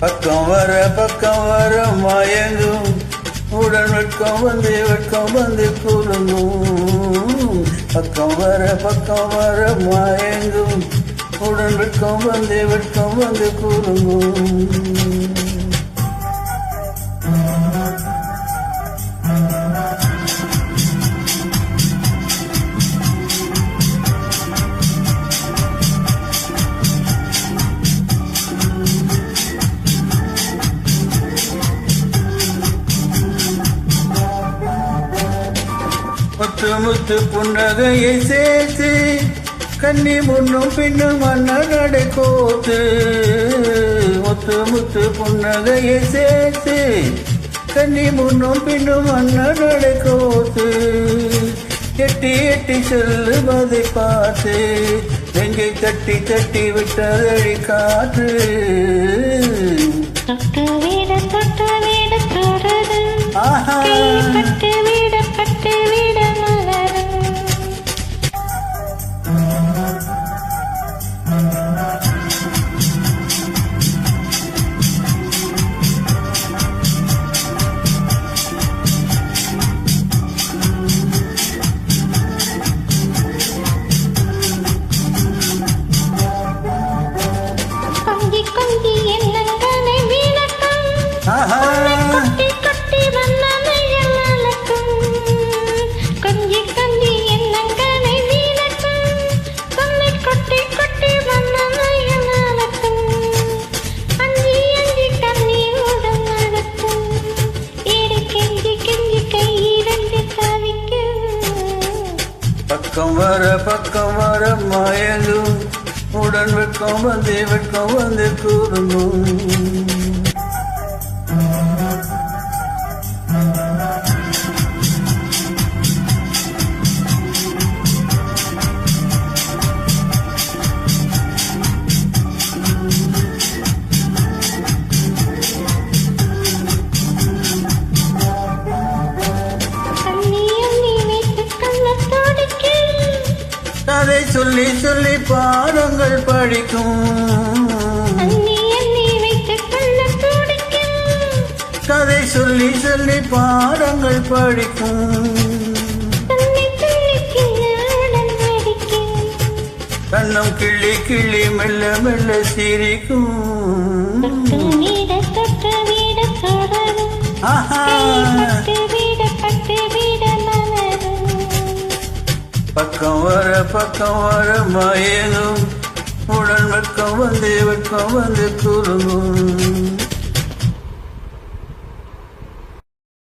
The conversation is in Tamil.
பக்கம் வர மயங்கும் உடன் வெட்கம் வந்து குலுங்கும். பக்கம் வர மயங்கும் உடன் வெட்கம் வந்து குலுங்கும். முத்து புன்னகையை சேர்த்து கண்ணி முன்னும் பின்னும் மன்னடை கோத்து. முத்து புன்னகையை சேர்த்து கண்ணி முன்னும் பின்னும் மன்னடை கோத்து. எட்டி செல்லுவதை பார்த்து நெஞ்சை தட்டி விட்டதழி காற்று. ஆஹா பக்கம் வர மயங்கும் உடன் வெட்கம் வந்து கூறுங்கும். கதை சொல்லி பாடங்கள் படிக்கும். கதை சொல்லி பாடங்கள் படிக்கும். கண்ணம் கிள்ளி மெல்ல சிரிக்கும். பக்கம் வர மயங்கும் உடன் வெட்கம் வந்து குலுங்கும்.